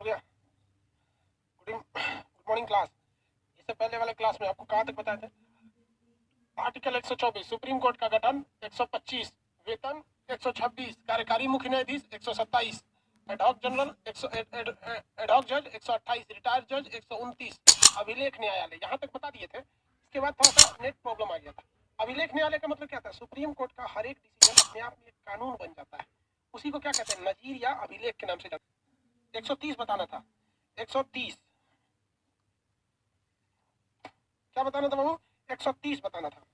हो गया। Good morning class. इससे पहले वाले क्लास में आपको कहाँ तक बताया था? आर्टिकल 124 सुप्रीम कोर्ट का गठन, 125 वेतन, 126 कार्यकारी मुख्य न्यायाधीश, 127 एडहॉक जनरल, एडहॉक जज, 128 रिटायर्ड जज, 129 अभिलेख न्यायालय। यहाँ तक बता दिए थे। इसके बाद थोड़ा सा नेट प्रॉब्लम आ गया था। अभिलेख न्यायालय का मतलब क्या था? सुप्रीम कोर्ट का हर एक डिसीजन अपने आप में एक कानून बन जाता है। उसी को क्या कहते हैं? नजीर या अभिलेख के नाम से जाता है। 130 बताना था। 130 क्या बताना था बाबू? 130 बताना था।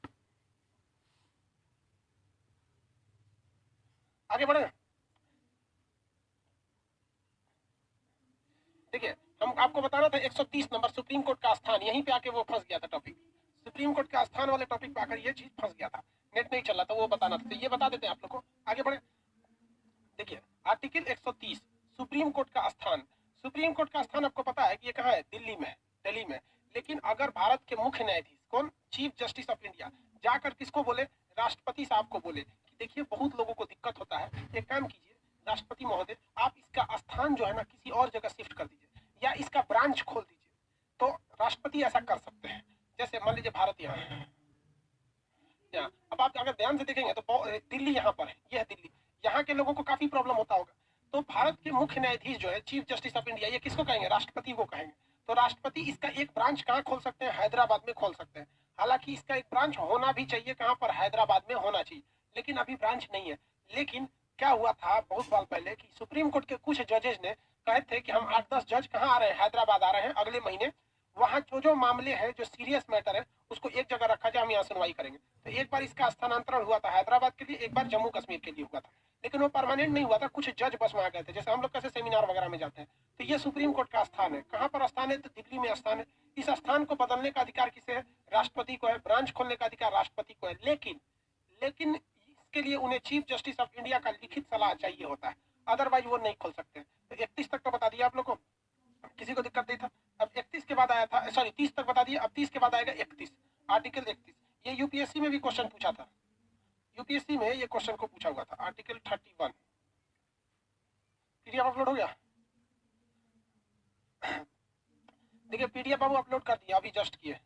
आगे बढ़े। देखिए, हम आपको बताना था 130 नंबर सुप्रीम कोर्ट का स्थान। यहीं पे आके वो फंस गया था टॉपिक। सुप्रीम कोर्ट का स्थान वाले टॉपिक पे आकर ये चीज फंस गया था। नेट नहीं चल रहा था, वो बताना था। तो ये बता देते हैं आप लोग को। आगे बढ़े। देखिए, आर्टिकल 130 सुप्रीम कोर्ट का स्थान। सुप्रीम कोर्ट का स्थान आपको पता है कि ये कहाँ है? दिल्ली में है, दिल्ली में। लेकिन अगर भारत के मुख्य न्यायाधीश कौन, चीफ जस्टिस ऑफ इंडिया, जाकर किसको बोले? राष्ट्रपति साहब को बोले कि देखिए बहुत लोगों को दिक्कत होता है, एक काम कीजिए राष्ट्रपति महोदय, आप इसका स्थान जो है ना किसी और जगह शिफ्ट कर दीजिए या इसका ब्रांच खोल दीजिए। तो राष्ट्रपति ऐसा कर सकते हैं। जैसे मान लीजिए भारत यहाँ है, अब आप अगर ध्यान से देखेंगे तो दिल्ली यहाँ पर है, यह है दिल्ली। यहाँ के लोगों को काफी प्रॉब्लम होता होगा। तो भारत के मुख्य न्यायाधीश जो है चीफ जस्टिस ऑफ इंडिया, ये किसको कहेंगे? राष्ट्रपति को कहेंगे। तो राष्ट्रपति इसका एक ब्रांच कहाँ खोल सकते हैं? हैदराबाद में खोल सकते हैं। हालांकि इसका एक ब्रांच होना भी चाहिए, कहाँ पर? हैदराबाद में होना चाहिए। लेकिन अभी ब्रांच नहीं है। लेकिन क्या हुआ था बहुत साल पहले कि सुप्रीम कोर्ट के कुछ जजेस ने कहे थे कि हम 8-10 जज कहाँ आ रहे हैं? हैदराबाद आ रहे हैं अगले महीने। वहाँ जो मामले हैं, जो सीरियस मैटर है, उसको एक जगह रखा जाए, हम यहाँ सुनवाई करेंगे। तो एक बार इसका स्थानांतरण हुआ था हैदराबाद के लिए, एक बार जम्मू कश्मीर के लिए हुआ था। लेकिन वो परमानेंट नहीं हुआ था, कुछ जज बस वहां गए थे, जैसे हम लोग कैसे सेमिनार वगैरह में जाते हैं। तो ये सुप्रीम कोर्ट का स्थान है। कहाँ पर स्थान है? तो दिल्ली में स्थान है। इस स्थान को बदलने का अधिकार किसे है? राष्ट्रपति को है। ब्रांच खोलने का अधिकार राष्ट्रपति को है। लेकिन लेकिन इसके लिए उन्हें चीफ जस्टिस ऑफ इंडिया का लिखित सलाह चाहिए होता है, अदरवाइज वो नहीं खोल सकते। तो 31 तक तो बता दिया आप लोग को, किसी को दिक्कत नहीं था। अब 31 के बाद आया था, सॉरी 30 तक बता दिया, अब 30 के बाद आएगा 31, आर्टिकल 31। ये यूपीएससी में भी क्वेश्चन पूछा था। यूपीएससी में ये क्वेश्चन को पूछा हुआ था। आर्टिकल 31 पीडीएफ अपलोड हो गया। देखिए पीडीएफ बाबू अपलोड कर दिया, अभी जस्ट किए।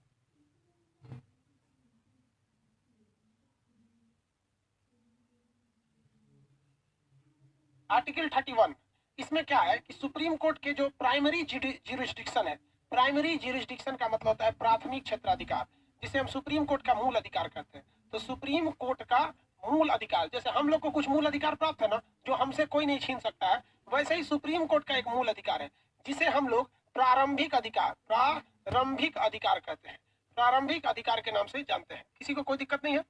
आर्टिकल 31 इसमें क्या है कि सुप्रीम कोर्ट के जो प्राइमरी ज्यूरिसडिक्शन है, प्राइमरी ज्यूरिसडिक्शन का मतलब होता है प्राथमिक क्षेत्राधिकार, जिसे हम सुप्रीम कोर्ट का मूल अधिकार कहते हैं। तो सुप्रीम कोर्ट का मूल अधिकार, जैसे हम लोग को कुछ मूल अधिकार प्राप्त है ना, जो हमसे कोई नहीं छीन सकता है, वैसे ही सुप्रीम कोर्ट का एक मूल अधिकार है, जिसे हम लोग प्रारंभिक अधिकार, प्रारंभिक अधिकार कहते हैं। प्रारंभिक अधिकार के नाम से जानते हैं। किसी को कोई दिक्कत नहीं है?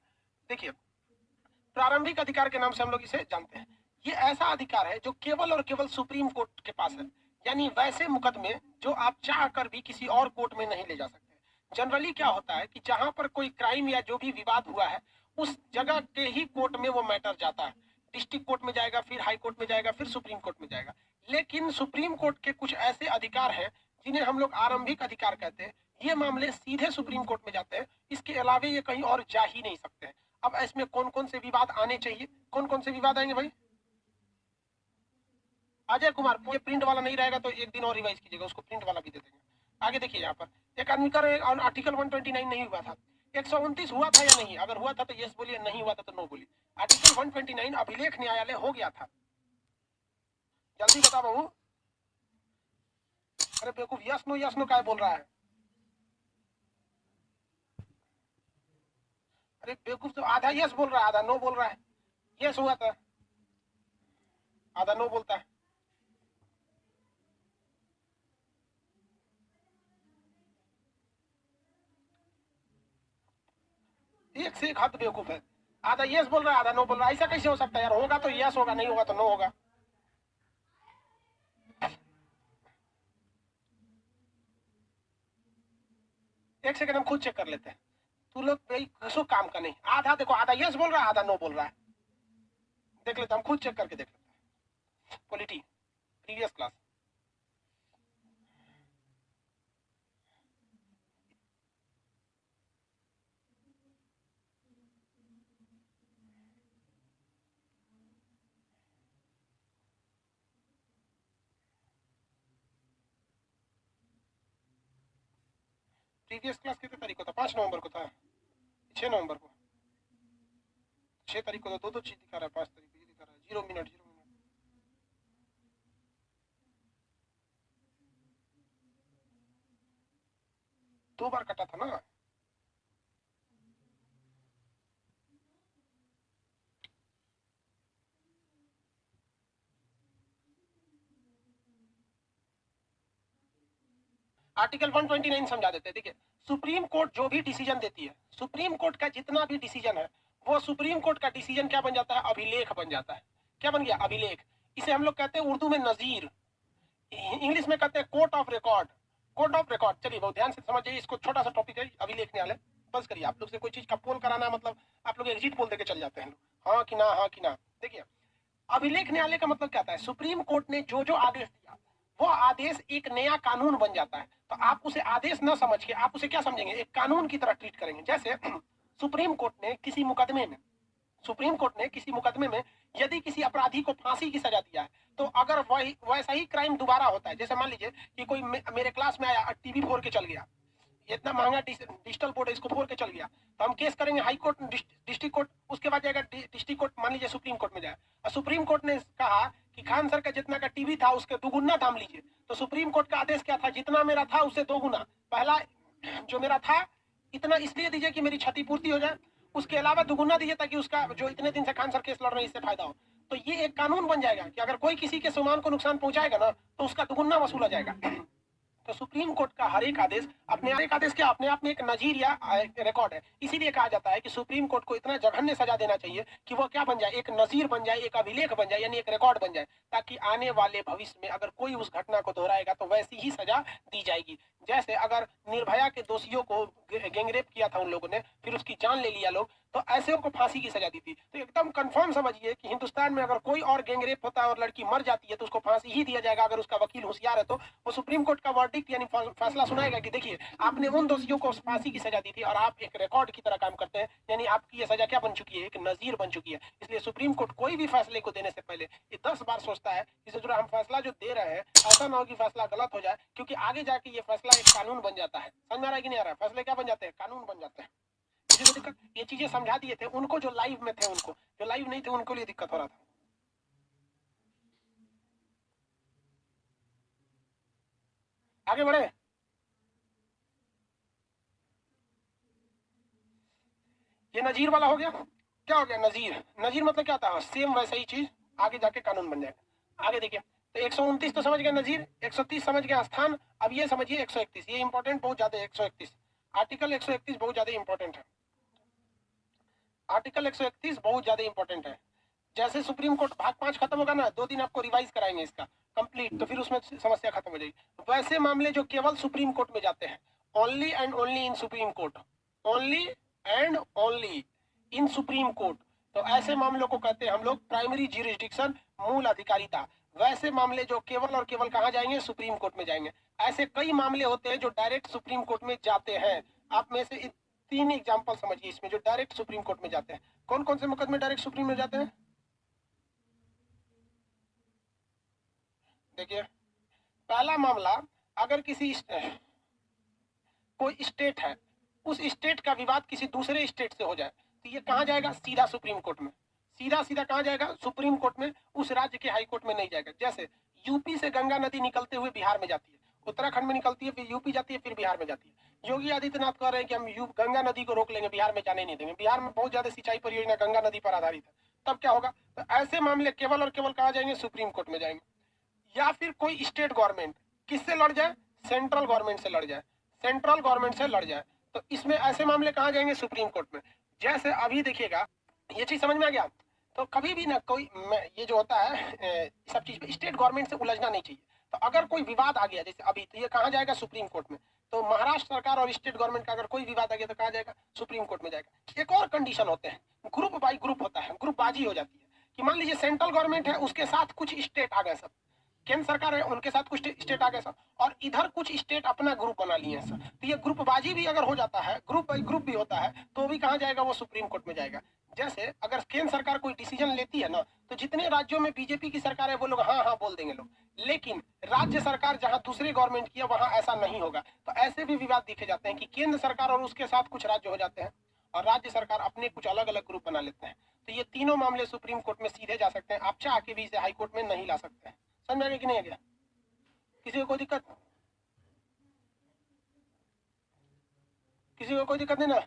देखिए, प्रारंभिक अधिकार के नाम से हम लोग इसे जानते हैं। ये ऐसा अधिकार है जो केवल और केवल सुप्रीम कोर्ट के पास है। यानी वैसे मुकदमे जो आप चाह कर भी किसी और कोर्ट में नहीं ले जा सकते। जनरली क्या होता है कि जहां पर कोई क्राइम या जो भी विवाद हुआ है, उस जगह के ही कोर्ट में वो मैटर जाता है। डिस्ट्रिक्ट कोर्ट में जाएगा, फिर हाई कोर्ट में जाएगा, फिर सुप्रीम कोर्ट में जाएगा। लेकिन सुप्रीम कोर्ट के कुछ ऐसे अधिकार हैं जिन्हें हम लोग आरंभिक अधिकार कहते हैं। ये मामले सीधे सुप्रीम कोर्ट में जाते हैं, इसके अलावा ये कहीं और जा ही नहीं सकते। अब इसमें कौन कौन से विवाद आने चाहिए? कौन कौन से विवाद आएंगे भाई? अजय कुमार, ये प्रिंट वाला नहीं रहेगा तो एक दिन और रिवाइज कीजिएगा, उसको प्रिंट वाला भी दे देंगे। आगे देखिए, यहाँ पर एक आदमी का आर्टिकल 129 नहीं हुआ था। 129 हुआ था या नहीं? अगर हुआ था तो यस बोलिए, नहीं हुआ था तो नो बोलिए। आर्टिकल 129 अभिलेख न्यायालय हो गया था। जल्दी बता बाबू। अरे बेवकूफ, यस नो क्या बोल रहा है? अरे बेवकूफ, तो आधा यस बोल रहा है, आधा नो बोल रहा है। यस हुआ था, आधा नो बोलता है। एक से एक हद बेवकूफ है। आधा यस बोल रहा है, आधा नो बोल रहा है। ऐसा कैसे हो सकता है यार? होगा तो यस होगा, नहीं होगा तो नो होगा। एक सेकंड हम खुद चेक कर लेते हैं। तू लोग भाई कसो काम का नहीं। आधा देखो, आधा यस बोल रहा है, आधा नो बोल रहा है। देख लेते हम खुद चेक करके देख लेते हैं। Quality previous class. Previous class कितने तारीख को था? 5 नवंबर को था, 6 नवंबर को, 6 तारीख को तो दो चीज दिखा रहा है, 5 तारीख को ये दिखा रहा है 0 मिनट 0 मिनट। दो बार कटा था ना। आर्टिकल 129 समझा देते हैं। देखिए, सुप्रीम कोर्ट जो भी डिसीजन देती है, सुप्रीम कोर्ट का जितना भी डिसीजन है, वो सुप्रीम कोर्ट का डिसीजन क्या बन जाता है? अभिलेख बन जाता है। क्या बन गया? अभिलेख। इसे हम लोग कहते हैं उर्दू में नजीर, इंग्लिश में कहते हैं court of record. Court of record. चलिए बहुत ध्यान से समझिए, इसको छोटा सा टॉपिक है अभिलेख न्यायालय। बस करिए, आप लोग से कोई चीज का पोल कराना मतलब आप लोग एग्जिट पोल देके चल जाते हैं, हाँ कि ना, हाँ कि ना। देखिए, अभिलेख न्यायालय का मतलब क्या था है? सुप्रीम कोर्ट ने जो जो आदेश दिया, वो आदेश एक नया कानून बन जाता है। तो आप उसे आदेश न समझ के आप उसे क्या समझेंगे? एक कानून की तरह ट्रीट करेंगे। जैसे सुप्रीम कोर्ट ने किसी मुकदमे में, सुप्रीम कोर्ट ने किसी मुकदमे में यदि किसी अपराधी को फांसी की सजा दिया है, तो अगर वही वैसा ही क्राइम दोबारा होता है, जैसे मान लीजिए कि कोई मेरे क्लास में आया, टीवी फोड़ के चल गया, इतना महंगा डिजिटल बोर्ड है, इसको फोड़ के चल गया, तो हम केस करेंगे हाई कोर्ट, डिस्ट्रिक्ट कोर्ट, उसके बाद जाएगा डिस्ट्रिक्ट कोर्ट, मान लीजिए सुप्रीम कोर्ट में जाए, और सुप्रीम कोर्ट ने कहा कि खान सर का जितना का टीवी था उसके दुगुना दाम लीजिए। तो सुप्रीम कोर्ट का आदेश क्या था? जितना मेरा था उससे दोगुना, पहला जो मेरा था इतना इसलिए दीजिए कि मेरी क्षतिपूर्ति हो जाए, उसके अलावा दुगुना दीजिए ताकि उसका जो इतने दिन से खान सर केस लड़ रहे हैं इससे फायदा हो। तो ये एक कानून बन जाएगा कि अगर कोई किसी के सामान को नुकसान पहुंचाएगा ना, तो उसका दुगुना वसूला जाएगा। तो सुप्रीम कोर्ट का हर एक आदेश क्या अपने आप में एक नजीर या रिकॉर्ड है। इसीलिए कहा जाता है कि सुप्रीम कोर्ट को इतना जघन्य सजा देना चाहिए कि वो क्या बन जाए? एक नजीर बन जाए, एक अभिलेख बन जाए, यानी एक रिकॉर्ड बन जाए, ताकि आने वाले भविष्य में अगर कोई उस घटना को दोहराएगा तो वैसी ही सजा दी जाएगी। जैसे अगर निर्भया के दोषियों को गैंगरेप किया था उन लोगों ने, फिर उसकी जान ले लिया लोग, तो ऐसे को फांसी की सजा दी थी। तो एकदम कंफर्म समझिए कि हिंदुस्तान में अगर कोई और गैंगरेप होता है और लड़की मर जाती है तो उसको फांसी ही दिया जाएगा। अगर उसका वकील होशियार है तो वो सुप्रीम कोर्ट का वर्डिक्ट यानी फैसला सुनाएगा कि देखिए आपने उन दोषियों को फांसी की सजा दी थी और आप एक रिकॉर्ड की तरह काम करते हैं, यानी आपकी ये सजा क्या बन चुकी है? एक नजीर बन चुकी है। इसलिए सुप्रीम कोर्ट कोई भी फैसले को देने से पहले ये 10 बार सोचता है कि जो हम फैसला जो दे रहे हैं ऐसा ना हो कि फैसला गलत हो जाए, क्योंकि आगे जाके ये फैसला एक कानून बन जाता है। समझ में आ रहा है कि नहीं आ रहा है? फैसले क्या बन जाते हैं? कानून बन जाते हैं। किसी को दिक्कत? ये चीजें समझा दिए थे उनको जो लाइव में थे, उनको जो लाइव नहीं थे उनको लिए दिक्कत हो रहा था। आगे बढ़े। ये नजीर वाला हो गया। क्या हो गया? नजीर। नजीर मतलब क्या था? सेम वैसा ही चीज आगे जाके कानून बन जाएगा। आगे देखिए, तो 129 तो समझ गए नजीर, 130 समझ गए स्थान। अब ये समझिए 131, ये इंपॉर्टेंट बहुत ज्यादा है। 131 आर्टिकल 131 बहुत ज्यादा इंपॉर्टेंट है। आर्टिकल 131 बहुत ज्यादा इंपॉर्टेंट है। जैसे सुप्रीम कोर्ट भाग 5 खत्म होगा ना, 2 दिन आपको रिवाइज कराएंगे इसका कंप्लीट, तो फिर उसमें समस्या खत्म हो जाएगी। वैसे मामले जो केवल सुप्रीम कोर्ट में जाते हैं, only and only in supreme court, only and only in supreme court, तो ऐसे मामलों को कहते हैं हम लोग प्राइमरी ज्यूरिसडिक्शन, मूल अधिकारिता। वैसे मामले जो केवल और केवल कहाँ जाएंगे? सुप्रीम कोर्ट में जाएंगे। ऐसे कई मामले होते हैं जो डायरेक्ट सुप्रीम कोर्ट में जाते हैं। आप में से 3 एग्जाम्पल समझिए इसमें जो डायरेक्ट सुप्रीम कोर्ट में जाते हैं। कौन कौन से मुकदमे डायरेक्ट सुप्रीम में जाते हैं? देखिए, पहला मामला, अगर किसी कोई स्टेट है, उस स्टेट का विवाद किसी दूसरे स्टेट से हो जाए, तो ये कहाँ जाएगा? सीधा सुप्रीम कोर्ट में। सीधा सीधा कहाँ जाएगा? सुप्रीम कोर्ट में। उस राज्य के हाई कोर्ट में नहीं जाएगा। जैसे यूपी से गंगा नदी निकलते हुए बिहार में जाती है, उत्तराखंड में निकलती है, फिर यूपी जाती है, फिर बिहार में जाती है। योगी आदित्यनाथ कह रहे हैं कि हम गंगा नदी को रोक लेंगे, बिहार में जाने नहीं देंगे। बिहार में बहुत ज्यादा सिंचाई परियोजना गंगा नदी पर आधारित है। तब क्या होगा? तो ऐसे मामले केवल और केवल कहाँ जाएंगे? सुप्रीम कोर्ट में जाएंगे। या फिर कोई स्टेट गवर्नमेंट किससे लड़ जाए? सेंट्रल गवर्नमेंट से लड़ जाए, सेंट्रल गवर्नमेंट से लड़ जाए, तो इसमें ऐसे मामले कहाँ जाएंगे? सुप्रीम कोर्ट में। जैसे अभी देखिएगा, ये चीज समझ में आ गया? तो कभी भी ना कोई ये जो होता है सब चीज स्टेट गवर्नमेंट से उलझना नहीं चाहिए। तो अगर कोई विवाद आ गया जैसे अभी, तो ये कहाँ जाएगा? सुप्रीम कोर्ट में। तो महाराष्ट्र सरकार और स्टेट गवर्नमेंट का अगर कोई विवाद आ गया तो कहाँ जाएगा? सुप्रीम कोर्ट में जाएगा। एक और कंडीशन होते हैं, ग्रुप बाई ग्रुप होता है, ग्रुपबाजी हो जाती है कि मान लीजिए सेंट्रल गवर्नमेंट है, उसके साथ कुछ स्टेट आ गए, सब केंद्र सरकार है उनके साथ कुछ स्टेट आ गए सब, और इधर कुछ स्टेट अपना ग्रुप बना लिए सब। तो ये ग्रुपबाजी भी अगर हो जाता है, ग्रुप बाई ग्रुप भी होता है, तो भी कहाँ जाएगा? वो सुप्रीम कोर्ट में जाएगा। जैसे अगर केंद्र सरकार कोई डिसीजन लेती है ना, तो जितने राज्यों में बीजेपी की सरकार है वो लोग हाँ हाँ बोल देंगे लोग, लेकिन राज्य सरकार जहां दूसरे गवर्नमेंट की है वहां ऐसा नहीं होगा। तो ऐसे भी विवाद देखे जाते हैं कि केंद्र सरकार और उसके साथ कुछ राज्य हो जाते हैं और राज्य सरकार अपने कुछ अलग अलग ग्रुप बना लेते हैं। तो ये तीनों मामले सुप्रीम कोर्ट में सीधे जा सकते हैं, आप चाह के भी इसे हाई कोर्ट में नहीं ला सकते हैं। समझ में आ गया कि नहीं आ गया? किसी को कोई दिक्कत? किसी को कोई दिक्कत नहीं ना?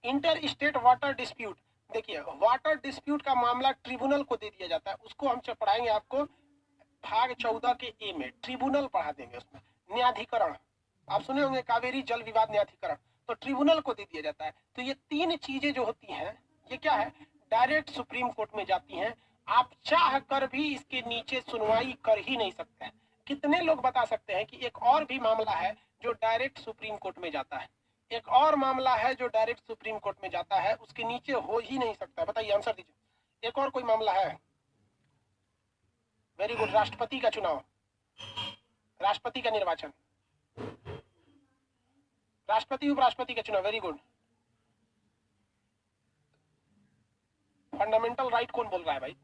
इंटर स्टेट वाटर डिस्प्यूट, देखिए वाटर डिस्प्यूट का मामला ट्रिब्यूनल को दे दिया जाता है, उसको हम पढ़ाएंगे आपको भाग 14 के ए में, ट्रिब्यूनल पढ़ा देंगे उसमें। न्यायाधिकरण आप सुने होंगे, कावेरी जल विवाद न्यायाधिकरण, तो ट्रिब्यूनल को दे दिया जाता है। तो ये तीन चीजें जो होती हैं ये क्या है, डायरेक्ट सुप्रीम कोर्ट में जाती हैं। आप चाह कर भी इसके नीचे सुनवाई कर ही नहीं सकते हैं। कितने लोग बता सकते हैं कि एक और भी मामला है जो डायरेक्ट सुप्रीम कोर्ट में जाता है? एक और मामला है जो डायरेक्ट सुप्रीम कोर्ट में जाता है, उसके नीचे हो ही नहीं सकता। बताइए, आंसर दीजिए। एक और कोई मामला है? वेरी गुड, राष्ट्रपति का चुनाव, राष्ट्रपति का निर्वाचन, राष्ट्रपति उपराष्ट्रपति का चुनाव, वेरी गुड। फंडामेंटल राइट कौन बोल रहा है भाई?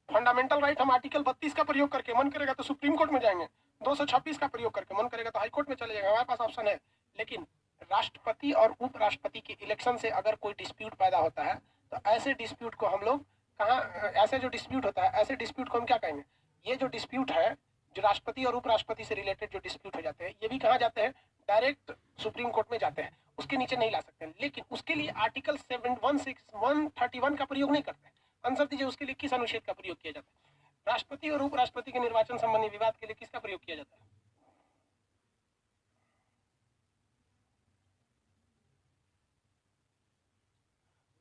फंडामेंटल राइट हम आर्टिकल 32 का प्रयोग करके, मन करेगा तो सुप्रीम कोर्ट में जाएंगे, 226 का प्रयोग करके मन करेगा तो हाई कोर्ट में चले जाएंगे, हमारे पास ऑप्शन है। लेकिन राष्ट्रपति और उपराष्ट्रपति के इलेक्शन से अगर कोई डिस्प्यूट पैदा होता है तो ऐसे डिस्प्यूट को हम लोग कहाँ, ऐसे जो डिस्प्यूट होता है ऐसे डिस्प्यूट को हम क्या कहेंगे? ये जो डिस्प्यूट है, जो राष्ट्रपति और उपराष्ट्रपति से रिलेटेड जो डिस्प्यूट हो जाते हैं, ये भी कहाँ जाते हैं? डायरेक्ट सुप्रीम कोर्ट में जाते हैं, उसके नीचे नहीं ला सकते। लेकिन उसके लिए आर्टिकल 131 का प्रयोग नहीं करते। आंसर दीजिए, उसके लिए किस अनुच्छेद का प्रयोग किया जाता है? राष्ट्रपति और उपराष्ट्रपति के निर्वाचन संबंधी विवाद के लिए किसका प्रयोग किया जाता है?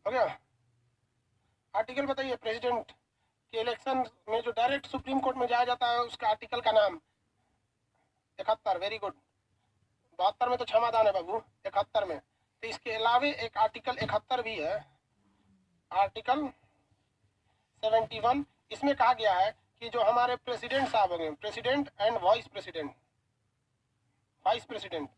हो गया? आर्टिकल बताइए, प्रेसिडेंट के इलेक्शन में जो डायरेक्ट सुप्रीम कोर्ट में जाया जाता है उसका आर्टिकल का नाम? 71, वेरी गुड। 72 में तो क्षमादान है बाबू, 71 में। तो इसके अलावे एक आर्टिकल 71 भी है, आर्टिकल 71। इसमें कहा गया है कि जो हमारे प्रेसिडेंट साहब होंगे, president and vice president, vice president,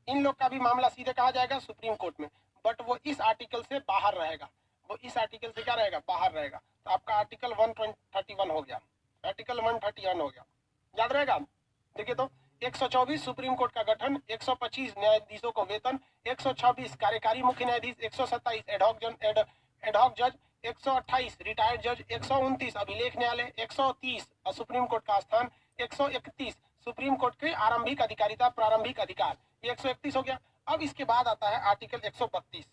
इन लोग का भी मामला सीधे कहा जाएगा सुप्रीम कोर्ट में, बट वो इस आर्टिकल से बाहर रहेगा। वो इस आर्टिकल से क्या रहेगा? बाहर रहेगा। तो आपका आर्टिकल 131 हो गया, आर्टिकल 131 हो गया, याद रहेगा? देखिए तो 124 सुप्रीम कोर्ट का गठन, 125 न्यायाधीशों को वेतन, 126 कार्यकारी मुख्य न्यायाधीश, 127 एडहॉक जज, 128 रिटायर्ड जज, 129 अभिलेख न्यायालय, 130 सुप्रीम कोर्ट का स्थान, 131 सुप्रीम कोर्ट के आरंभिक अधिकारिता प्रारंभिक अधिकार, ये 131 हो गया। अब इसके बाद आता है आर्टिकल 132।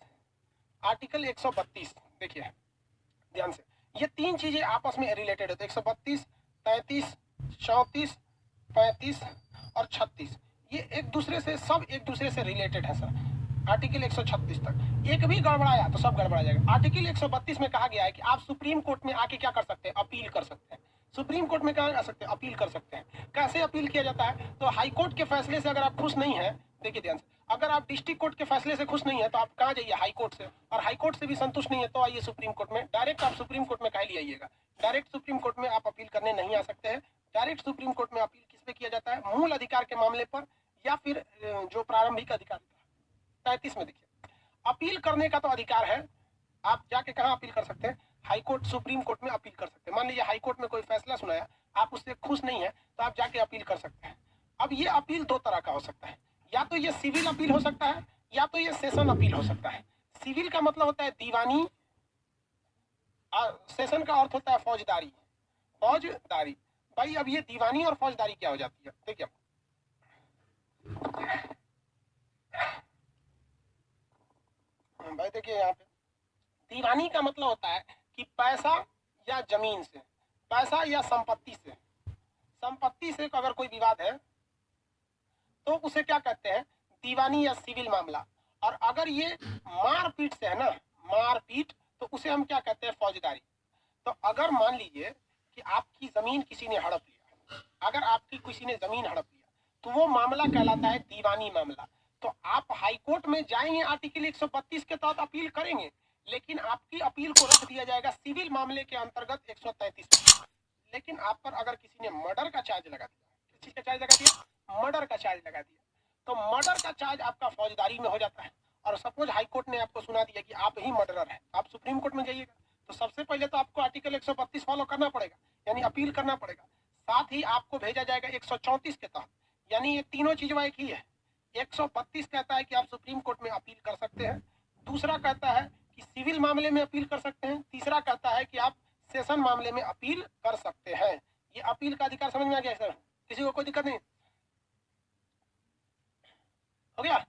आर्टिकल 132 देखिए ध्यान से, ये तीन चीजें आपस में रिलेटेड है। 132, 33, 34, 35 और 36, ये एक दूसरे से, सब एक दूसरे से रिलेटेड है सर। आर्टिकल 136 तक एक भी गड़बड़ाया तो सब गड़बड़ा जाएगा। आर्टिकल 132 में कहा गया है कि आप सुप्रीम कोर्ट में आके क्या कर सकते हैं? अपील कर सकते हैं। सुप्रीम कोर्ट में क्या कर सकते हैं? अपील कर सकते हैं। कैसे अपील किया जाता है? तो हाई कोर्ट के फैसले से अगर आप खुश नहीं है, देखिए ध्यान से, अगर आप डिस्ट्रिक्ट कोर्ट के फैसले से खुश नहीं है तो आप कहाँ जाइए? हाई कोर्ट से। और हाई कोर्ट से भी संतुष्ट नहीं है तो आइए सुप्रीम कोर्ट में। डायरेक्ट आप सुप्रीम कोर्ट में काहे आइएगा? डायरेक्ट सुप्रीम कोर्ट में आप अपील करने नहीं आ सकते हैं। डायरेक्ट सुप्रीम कोर्ट में अपील किस पे किया जाता है? मूल अधिकार के मामले पर या फिर जो प्रारंभिक अधिकार। 33 में देखिए, अपील करने का तो अधिकार है, आप जाके कहाँ अपील कर सकते हैं? हाई कोर्ट, सुप्रीम कोर्ट में अपील कर सकते हैं। मान लीजिए हाई कोर्ट में कोई फैसला सुनाया, आप उससे खुश नहीं है तो आप जाके अपील कर सकते हैं। अब ये अपील दो तरह का हो सकता है, या तो ये सिविल अपील हो सकता है या तो ये सेशन अपील हो सकता है। सिविल का मतलब होता है दीवानी, सेशन का अर्थ होता है फौजदारी। फौजदारी भाई, अब ये दीवानी और फौजदारी क्या हो जाती है? देखिए भाई, देखिए यहाँ पे दीवानी का मतलब होता है कि पैसा या जमीन से, पैसा या संपत्ति से, संपत्ति से अगर कोई विवाद है तो उसे क्या कहते हैं? दीवानी या सिविल मामला। और अगर ये मारपीट से है ना, मारपीट, तो उसे हम क्या कहते हैं? फौजदारी। तो अगर मान लीजिए कि आपकी जमीन किसी ने हड़प लिया, अगर आपकी किसी ने जमीन हड़प लिया तो वो मामला कहलाता है दीवानी मामला। तो आप हाई कोर्ट में जाएंगे, आर्टिकल 132 के तहत अपील करेंगे, लेकिन आपकी अपील को रख दिया जाएगा सिविल मामले के अंतर्गत 133। लेकिन आप पर अगर किसी ने मर्डर का चार्ज लगा दिया, किस चीज का चार्ज लगा दिया? मर्डर का चार्ज लगा दिया, तो मर्डर का चार्ज आपका फौजदारी में हो जाता है। और सपोज हाई कोर्ट ने आपको सुना दिया कि आप ही मर्डरर है, आप सुप्रीम कोर्ट में जाइएगा तो सबसे पहले तो आपको आर्टिकल 132 फॉलो करना पड़ेगा, यानी अपील करना पड़ेगा। साथ ही आपको भेजा जाएगा 134 के तहत, यानी ये तीनों चीजें एक ही है। 132 कहता है कि आप सुप्रीम कोर्ट में अपील कर सकते हैं, दूसरा कहता है कि सिविल मामले में अपील कर सकते हैं, तीसरा कहता है कि आप सेशन मामले में अपील कर सकते हैं। ये अपील का अधिकार समझ में आ गया सर? किसी को कोई दिक्कत नहीं? हो गया?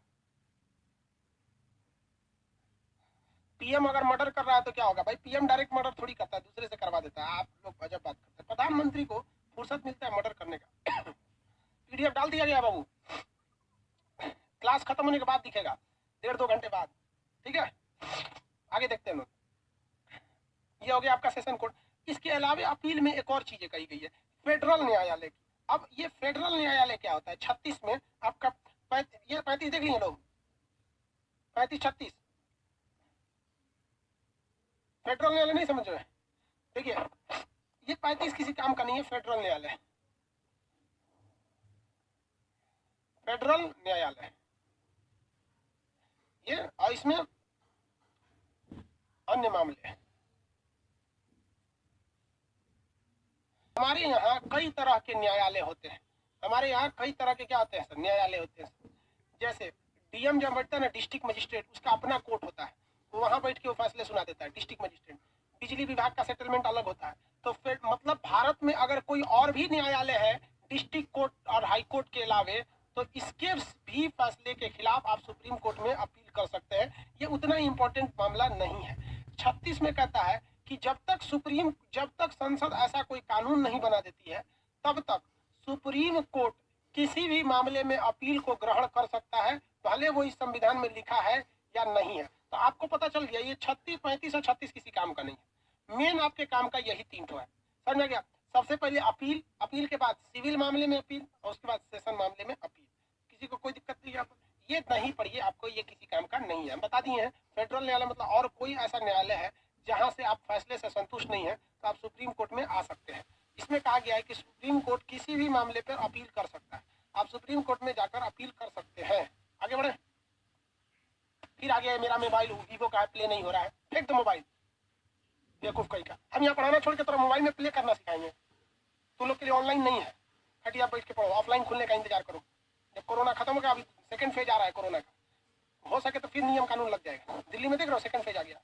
पीएम अगर मर्डर कर रहा है तो क्या होगा भाई? पीएम डायरेक्ट मर्डर थोड़ी करता है, दूसरे से करवा देता है। आप लोग अजब बात करते हैं। प्रधानमंत्री को फुर्सत मिलता है मर्डर करने का। पीडीएफ डाल दिया गया बाबू, क्लास खत्म होने के बाद दिखेगा, 1.5-2 घंटे बाद, ठीक है? आगे देखते हैं लोग। ये हो गया आपका सेशन कोर्ट। इसके अलावा अपील में एक और चीजें कही गई है, फेडरल न्यायालय की। अब ये फेडरल न्यायालय क्या होता है? 36 में आपका ये 35 देख लिए लोग, 35-36 फेडरल न्यायालय नहीं समझ रहे? देखिए ये 35 किसी काम का नहीं है। फेडरल न्यायालय, फेडरल न्यायालय ये, और इसमें अन्य मामले। हमारे यहाँ कई तरह के न्यायालय होते हैं। हमारे यहाँ कई तरह के क्या होते हैं सर? न्यायालय होते हैं। जैसे डीएम जब बैठता है ना, डिस्ट्रिक्ट मजिस्ट्रेट, उसका अपना कोर्ट होता है, वो वहां बैठ के वो फैसले सुना देता है, डिस्ट्रिक्ट मजिस्ट्रेट। बिजली विभाग का सेटलमेंट अलग होता है। तो फिर मतलब भारत में अगर कोई और भी न्यायालय है डिस्ट्रिक्ट कोर्ट और हाई कोर्ट के अलावे, तो इसके भी फैसले के खिलाफ आप सुप्रीम कोर्ट में अपील कर सकते हैं। ये उतना इंपॉर्टेंट मामला नहीं है। 36 में कहता है कि जब तक संसद ऐसा कोई कानून नहीं बना देती है, तब तक सुप्रीम कोर्ट किसी भी मामले में अपील को ग्रहण कर सकता है, भले वो इस संविधान में लिखा है या नहीं है। तो आपको पता चल गया ये 36, 35 और 36 किसी काम का नहीं है। मेन आपके काम का यही 3 है, समझ में गया? सबसे पहले अपील, अपील के बाद सिविल मामले में अपील, और उसके बाद सेशन मामले में अपील। किसी को कोई दिक्कत नहीं है? ये नहीं पढ़िए, आपको ये किसी काम का नहीं है। हम बता दिए हैं फेडरल न्यायालय मतलब और कोई ऐसा न्यायालय है जहां से आप फैसले से संतुष्ट नहीं है तो आप सुप्रीम कोर्ट में आ सकते हैं। इसमें कहा गया है कि सुप्रीम कोर्ट किसी भी मामले पर अपील कर सकता है, आप सुप्रीम कोर्ट में जाकर अपील कर सकते हैं। आगे बढ़े। फिर आगे मेरा मोबाइल वीवो का प्ले नहीं हो रहा है, फेंक दो मोबाइल, बेवकूफ कहीं का। हम यहाँ पढ़ाना छोड़ के तेरा मोबाइल में प्ले करना सिखाएंगे। तुम लोग के लिए ऑनलाइन नहीं है, हटिया बैठ के पढ़ो, ऑफलाइन खुलने का इंतजार करो। जब कोरोना खत्म होगा, अभी सेकंड फेज आ रहा है कोरोना का, हो सके तो फिर नियम कानून लग जाएगा। दिल्ली में देख रहे हो सेकंड फेज आ गया।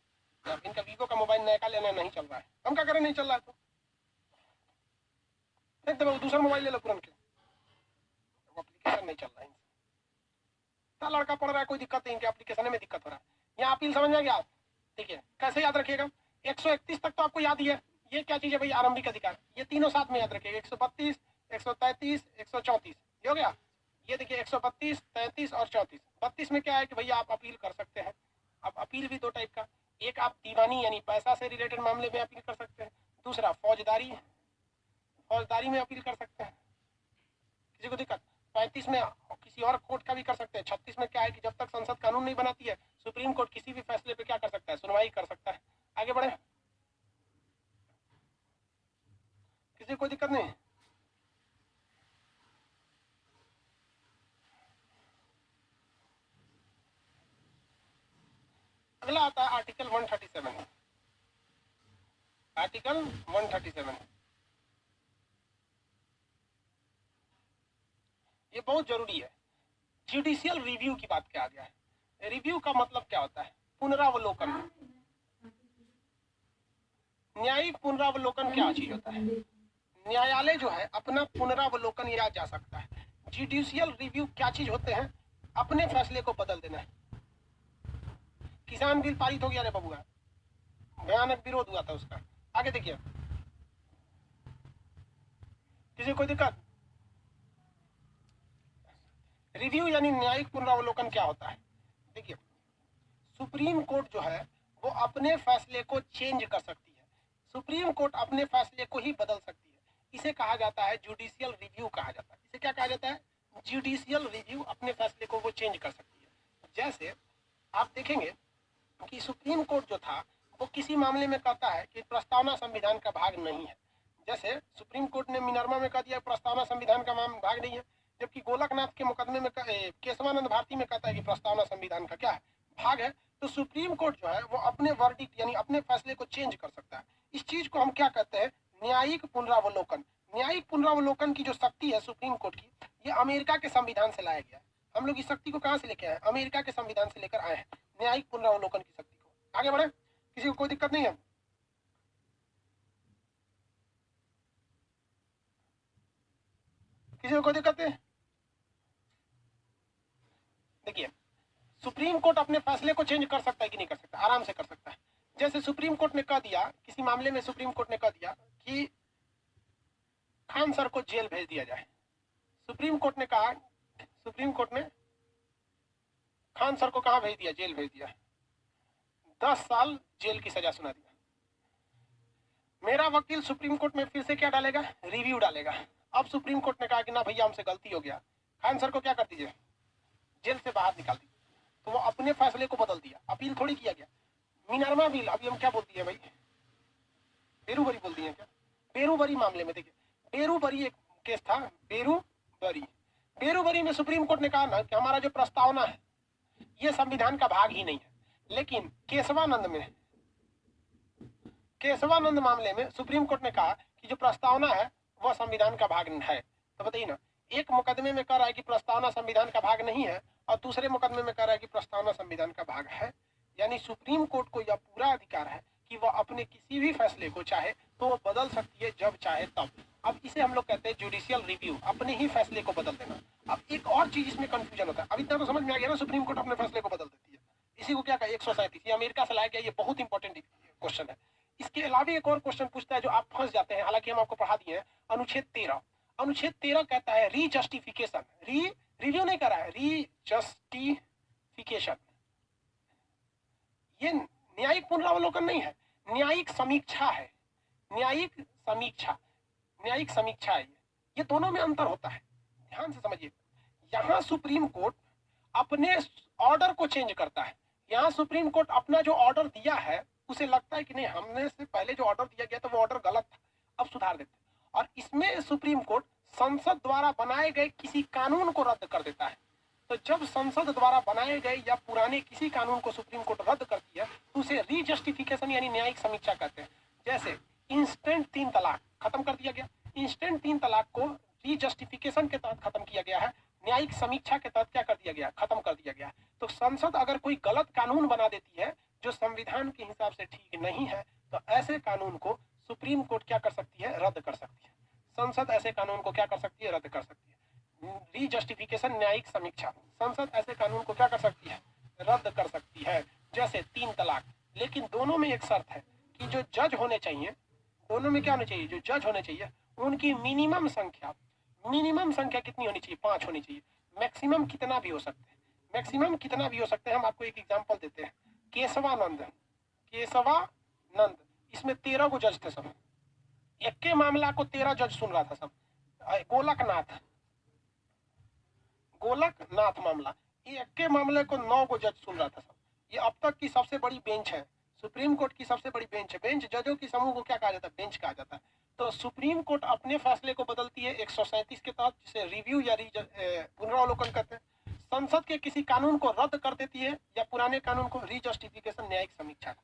अब इनका वीवो का मोबाइल नया का लेना नहीं चल रहा है, हम क्या करें? नहीं चल रहा है तो देख दो, दूसरा मोबाइल ले लो तुरंत। एप्लीकेशन नहीं चल रहा है, लड़का पढ़ रहा है, कोई दिक्कत नहीं, एप्लीकेशन में दिक्कत हो रहा है। यहाँ अपील समझ में गया? देखिए कैसे याद रखिएगा, 131 तक तो आपको याद ही है। ये क्या चीज है भाई? आरंभिक अधिकार। ये तीनों साथ में याद रखिएगा, 132, 133, 134, ये हो गया। ये देखिए 132, 33 और 34। 32 में क्या है कि भैया आप अपील कर सकते हैं। अब अपील भी 2 टाइप का, एक आप दीवानी यानी पैसा से रिलेटेड मामले में अपील कर सकते हैं, दूसरा फौजदारी में अपील कर सकते हैं। किसी को दिक्कत? 35 में किसी और कोर्ट का भी कर सकते हैं। 36 में क्या है कि जब तक संसद कानून नहीं बनाती है, सुप्रीम कोर्ट किसी भी फैसले पे क्या कर सकता है? सुनवाई कर सकता है। आगे बढ़े, किसी को कोई दिक्कत नहीं? अगला आता है आर्टिकल 137। आर्टिकल 137 ये बहुत जरूरी है। जुडिशियल रिव्यू की बात किया गया है। रिव्यू का मतलब क्या होता है? पुनरावलोकन। न्यायिक पुनरावलोकन क्या चीज होता है? न्यायालय जो है अपना पुनरावलोकन किया जा सकता है। जुडिशियल रिव्यू क्या चीज होते हैं? अपने फैसले को बदल देना है। किसान बिल पारित हो गया रे बबुआ, भयानक विरोध हुआ था उसका। आगे देखिए, किसी कोई दिक्कत? रिव्यू यानी न्यायिक पुनरावलोकन क्या होता है? देखिए सुप्रीम कोर्ट जो है वो अपने फैसले को चेंज कर सकती है, सुप्रीम कोर्ट अपने फैसले को ही बदल सकती है। इसे कहा जाता है जुडिशियल रिव्यू कहा जाता है। इसे क्या कहा जाता है? Judicial review. अपने फैसले को वो चेंज कर सकती है। जैसे आप देखेंगे कि सुप्रीम कोर्ट जो था वो किसी मामले में कहता है कि प्रस्तावना संविधान का भाग नहीं है। जैसे सुप्रीम कोर्ट ने मिनर्मा में कह दिया प्रस्तावना संविधान का भाग नहीं है, जबकि गोलकनाथ के मुकदमे में केशवानंद भारती में कहता है कि प्रस्तावना संविधान का क्या है? भाग है, तो सुप्रीम कोर्ट जो है वो अपने वर्डिक्ट यानी अपने फैसले को चेंज कर सकता है। इस चीज को हम क्या कहते हैं, न्यायिक पुनरावलोकन। न्यायिक पुनरावलोकन की जो शक्ति है सुप्रीम कोर्ट की, ये अमेरिका के संविधान से लाया गया है। हम लोग इस शक्ति को कहाँ से लेके आए, अमेरिका के संविधान से लेकर आए हैं न्यायिक पुनरावलोकन की शक्ति को। आगे बढ़े, किसी को कोई दिक्कत नहीं है? किसी को कोई दिक्कत है? देखिए, सुप्रीम कोर्ट अपने फैसले को चेंज कर सकता है कि नहीं कर सकता? आराम से कर सकता है। जैसे सुप्रीम कोर्ट ने कह दिया, किसी मामले में सुप्रीम कोर्ट ने कह दिया कि खान सर को जेल भेज दिया जाए। सुप्रीम कोर्ट ने कहा, सुप्रीम कोर्ट ने खान सर को कहां भेज दिया, जेल भेज दिया, 10 साल जेल की सजा सुना दिया। मेरा वकील सुप्रीम कोर्ट में फिर से क्या डालेगा, रिव्यू डालेगा। अब सुप्रीम कोर्ट ने कहा कि ना भैया हमसे गलती हो गया, खान सर को क्या कर दीजिए, जेल से बाहर निकाल दीजिए। तो वो अपने फैसले को बदल दिया, अपील थोड़ी किया गया। मिनर्वा बिल, अभी हम क्या बोलती है भाई, बेरूबरी बोलती है क्या? बेरूबरी मामले में देखिए, बेरूबरी एक केस था, बेरूबरी। बेरूबरी में सुप्रीम कोर्ट ने कहा ना कि हमारा जो प्रस्तावना है ये संविधान का भाग ही नहीं है। लेकिन केशवानंद में, केशवानंद मामले में सुप्रीम कोर्ट ने कहा कि जो प्रस्तावना है वह संविधान का भाग है। तो बताइए ना, एक मुकदमे में कह रहा है कि प्रस्तावना संविधान का भाग नहीं है और दूसरे मुकदमे में कह रहा है कि प्रस्तावना संविधान का भाग है। यानी सुप्रीम कोर्ट को यह पूरा अधिकार है कि वह अपने किसी भी फैसले को चाहे तो वो बदल सकती है, जब चाहे तब। अब इसे हम लोग कहते हैं जुडिशियल रिव्यू, अपने ही फैसले को बदल देना। अब एक और चीज इसमें कंफ्यूजन होता है, अब इतना तो समझ में आ गया ना, सुप्रीम कोर्ट अपने फैसले को बदल देती है। इसी को क्या कहा, 137, ये अमेरिका से लाया गया, ये बहुत इंपॉर्टेंट क्वेश्चन है। इसके अलावा एक और क्वेश्चन पूछता है जो आप फंस जाते हैं, हालांकि हम आपको पढ़ा दिए हैं, अनुच्छेद 13। अनुच्छेद 13 कहता है रीजस्टिफिकेशन, रिव्यू नहीं कर रहा है, रीजस्टिफिकेशन। ये न्यायिक पुनरावलोकन नहीं है, न्यायिक समीक्षा है। न्यायिक समीक्षा, न्यायिक समीक्षा है ये दोनों में अंतर होता है, ध्यान से समझिए। यहाँ सुप्रीम कोर्ट अपने ऑर्डर को चेंज करता है। यहाँ सुप्रीम कोर्ट अपना जो ऑर्डर दिया है उसे लगता है कि नहीं, हमने से पहले जो ऑर्डर दिया गया था वो ऑर्डर गलत था, अब सुधार देते हैं। और इसमें सुप्रीम कोर्ट संसद द्वारा बनाए गए किसी कानून को रद्द कर देता है। तो जब संसद द्वारा बनाए गए या पुराने किसी कानून को सुप्रीम कोर्ट रद्द करती है तो उसे रीजस्टिफिकेशन यानी न्यायिक समीक्षा कहते हैं। जैसे इंस्टेंट 3 तलाक खत्म कर दिया गया, इंस्टेंट 3 तलाक को रीजस्टिफिकेशन के तहत खत्म किया गया है, न्यायिक समीक्षा के तहत क्या कर दिया गया, खत्म कर दिया गया। तो संसद अगर कोई गलत कानून बना देती है जो संविधान के हिसाब से ठीक नहीं है, तो ऐसे कानून को सुप्रीम कोर्ट क्या कर सकती है, रद्द कर सकती है। संसद ऐसे कानून को क्या कर सकती है, रद्द कर सकती है। रीजस्टिफिकेशन न्यायिक समीक्षा, संसद ऐसे कानून को क्या कर सकती है, रद्द कर सकती है। जैसे 3 तलाक। लेकिन दोनों में एक शर्त है कि जो जज होने चाहिए, दोनों में क्या होने चाहिए, जो जज होने चाहिए उनकी मिनिमम संख्या, मिनिमम संख्या कितनी होनी चाहिए, 5 होनी चाहिए। मैक्सिमम कितना भी हो सकते हैं, मैक्सिमम कितना भी हो सकते हैं। हम आपको एक एग्जांपल देते हैं, केशवानंद, केशवानंद, इसमें 13 को जज थे सब, एक के मामला को 13 जज सुन रहा था सब। गोलकनाथ, गोलकनाथ मामला, ये एक के मामले को 9 को जज सुन रहा था सब। ये अब तक की सबसे बड़ी बेंच है, सुप्रीम कोर्ट की सबसे बड़ी बेंच है। बेंच जजों की समूह को क्या कहा जाता है, बेंच कहा जाता है। तो सुप्रीम कोर्ट अपने फैसले को बदलती है 137 के तहत, जिसे रिव्यू या पुनरावलोकन कहते हैं। संसद के किसी कानून को रद्द कर देती है या पुराने कानून को, रीजस्टिफिकेशन न्यायिक समीक्षा।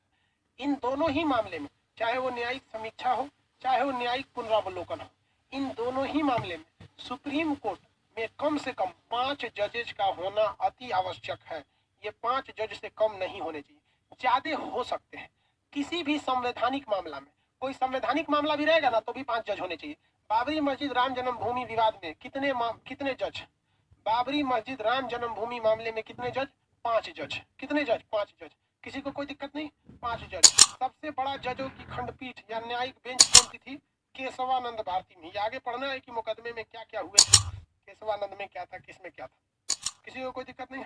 इन दोनों ही मामले में, चाहे वो न्यायिक समीक्षा हो चाहे वो न्यायिक पुनरावलोकन हो, इन दोनों ही मामले में सुप्रीम कोर्ट में कम से कम 5 जजेज का होना अति आवश्यक है। ये 5 जज से कम नहीं होने चाहिए, ज्यादा हो सकते हैं। किसी भी संवैधानिक मामला में, कोई संवैधानिक मामला भी रहेगा ना तो भी 5 जज होने चाहिए। बाबरी मस्जिद राम जन्मभूमि विवाद में कितने जज, बाबरी मस्जिद राम जन्मभूमि मामले में कितने जज, 5 जज। कितने जज, 5 जज। किसी को कोई दिक्कत नहीं, 5 जज। सबसे बड़ा जजों की खंडपीठ या न्यायिक बेंच कौन सी थी, केशवानंद भारती में। आगे पढ़ना है कि मुकदमे में क्या क्या हुए, केशवानंद में क्या था, किसमें क्या था। किसी को कोई दिक्कत नहीं,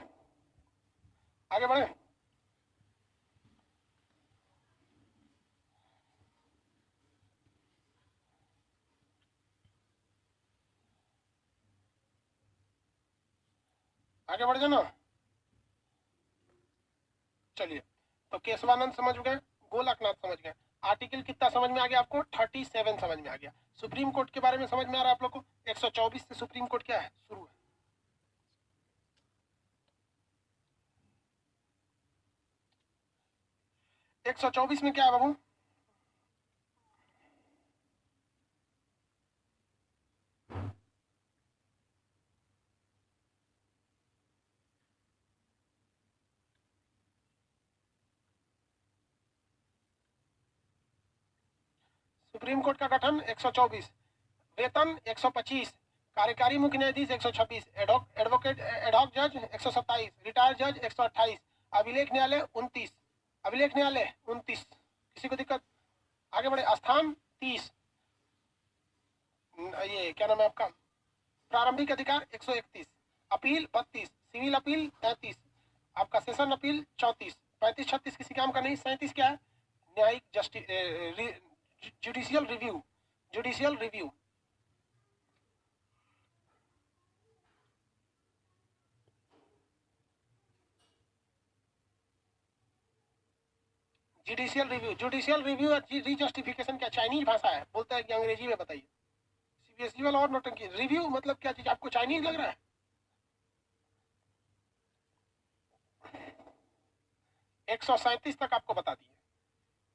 आगे बढ़े। आगे बढ़ जाना। चलिए, तो केशवानंद समझ गए, गोलकनाथ समझ गए। आर्टिकल कितना समझ में आ गया आपको, 37 समझ में आ गया। सुप्रीम कोर्ट के बारे में समझ में आ रहा है आप लोग को, 124 से सुप्रीम कोर्ट क्या है, शुरू है। 124 में क्या है बाबू? सुप्रीम कोर्ट का गठन 124, वेतन 125, कार्यकारी मुख्य न्यायाधीश 126, एडवोकेट एडहॉक जज 127, रिटायर्ड जज 128, अभिलेख न्यायालय 29, अभिलेख न्यायालय 29। किसी को दिक्कत? आगे बढ़े। स्थान 30, ये क्या नाम है आपका? प्रारंभिक अधिकार 131, अपील 32, सिविल अपील 33, आपका सेशन अपील 34, 35 36 किसी काम का नहीं। 37 क्या है? न्यायिक justice judicial review, judicial review. Judicial review, judicial review rejustification क्या चाइनीज भाषा है? बोलता है कि अंग्रेजी में बताइए। सीबीएसई वाला और नोटंकी। रिव्यू मतलब क्या चीज? आपको चाइनीज लग रहा है? 137 तक आपको बता दिए।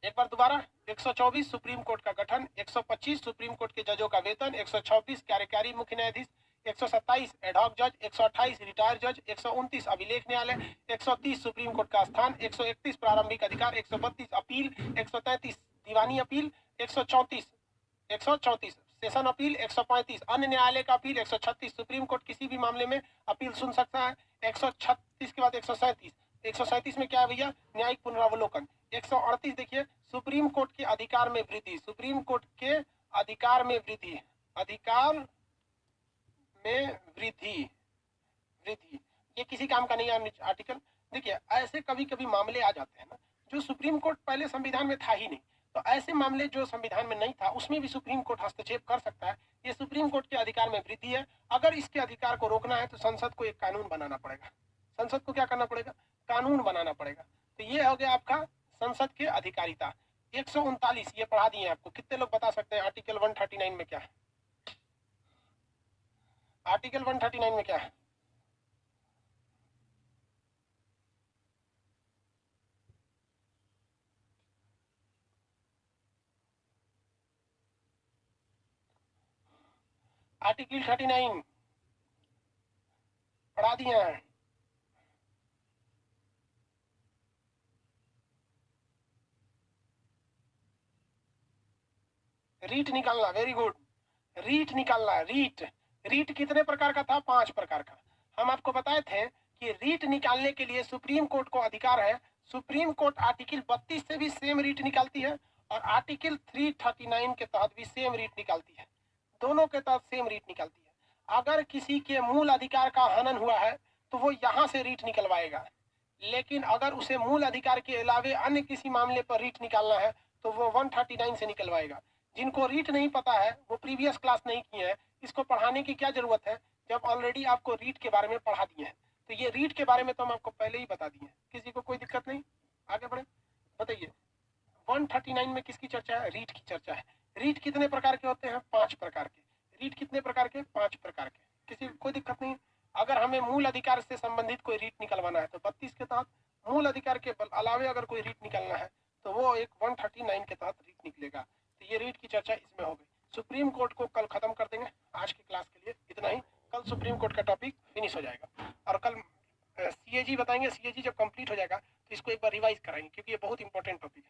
एक बार दोबारा। 124 सुप्रीम कोर्ट का गठन, 125 सुप्रीम कोर्ट के जजों का वेतन, 126 कार्यकारी मुख्य न्यायाधीश, 127 एडहॉक जज, 128 रिटायर जज, 129 अभिलेख न्यायालय, 130 सुप्रीम कोर्ट का स्थान, 131 प्रारंभिक अधिकार, 132 अपील, 133 दीवानी अपील, 134 सेशन अपील, 135 अन्य न्यायालय का अपील, 136 सुप्रीम कोर्ट किसी भी मामले में अपील सुन सकता है। 136 के बाद 137 में क्या है भैया? न्यायिक पुनरावलोकन। 138 देखिए, सुप्रीम कोर्ट के अधिकार में वृद्धि, सुप्रीम कोर्ट के अधिकार में वृद्धि, अधिकार में वृद्धि, वृद्धि ये किसी काम का नहीं है आर्टिकल। देखिए ऐसे कभी कभी मामले आ जाते हैं ना जो सुप्रीम कोर्ट पहले संविधान में था ही नहीं, तो ऐसे मामले जो संविधान में नहीं था उसमें भी सुप्रीम कोर्ट हस्तक्षेप कर सकता है। ये सुप्रीम कोर्ट के अधिकार में वृद्धि है। अगर इसके अधिकार को रोकना है तो संसद को एक कानून बनाना पड़ेगा। संसद को क्या करना पड़ेगा? कानून बनाना पड़ेगा। तो ये हो गया आपका संसद के अधिकारिता। 139 ये पढ़ा दिए आपको। कितने लोग बता सकते हैं आर्टिकल 139 में क्या है? आर्टिकल 139 में क्या है? आर्टिकल 39 पढ़ा दिए हैं। रीट निकालना, वेरी गुड। रीट निकालना, रीट। रीट कितने प्रकार का था? 5 प्रकार का। हम आपको बताए थे कि रीट निकालने के लिए सुप्रीम कोर्ट को अधिकार है। सुप्रीम कोर्ट आर्टिकल 32 से भी सेम रीट निकालती है और आर्टिकल 339 के तहत भी सेम रीट निकालती है। दोनों के तहत सेम रीट निकालती है। अगर किसी के मूल अधिकार का हनन हुआ है तो वो यहाँ से रीट निकलवाएगा, लेकिन अगर उसे मूल अधिकार के अलावे अन्य किसी मामले पर रीट निकालना है तो वो 139 से निकलवाएगा। जिनको रीट नहीं पता है वो प्रीवियस क्लास नहीं किए हैं, इसको पढ़ाने की क्या जरूरत है जब ऑलरेडी आपको रीट के बारे में पढ़ा दिए हैं। तो ये रीट के बारे में तो हम आपको पहले ही बता दिए हैं। किसी को कोई दिक्कत नहीं? आगे बढ़े, बताइए। 139 में किसकी चर्चा है? रीट की चर्चा है। रीट कितने प्रकार के होते हैं? 5 प्रकार के। रीट कितने प्रकार के? 5 प्रकार के। किसी को कोई दिक्कत नहीं? अगर हमें मूल अधिकार से संबंधित कोई रीट निकलवाना है तो 32 के तहत, मूल अधिकार के अलावे अगर कोई रीट निकलना है तो वो एक 139 के तहत रीट निकलेगा। तो ये रीट की चर्चा इसमें हो गई। सुप्रीम कोर्ट को कल खत्म कर देंगे। आज की क्लास के लिए इतना ही। कल सुप्रीम कोर्ट का टॉपिक फिनिश हो जाएगा और कल सीएजी बताएंगे। सीएजी जब कंप्लीट हो जाएगा तो इसको एक बार रिवाइज कराएंगे क्योंकि ये बहुत इंपॉर्टेंट टॉपिक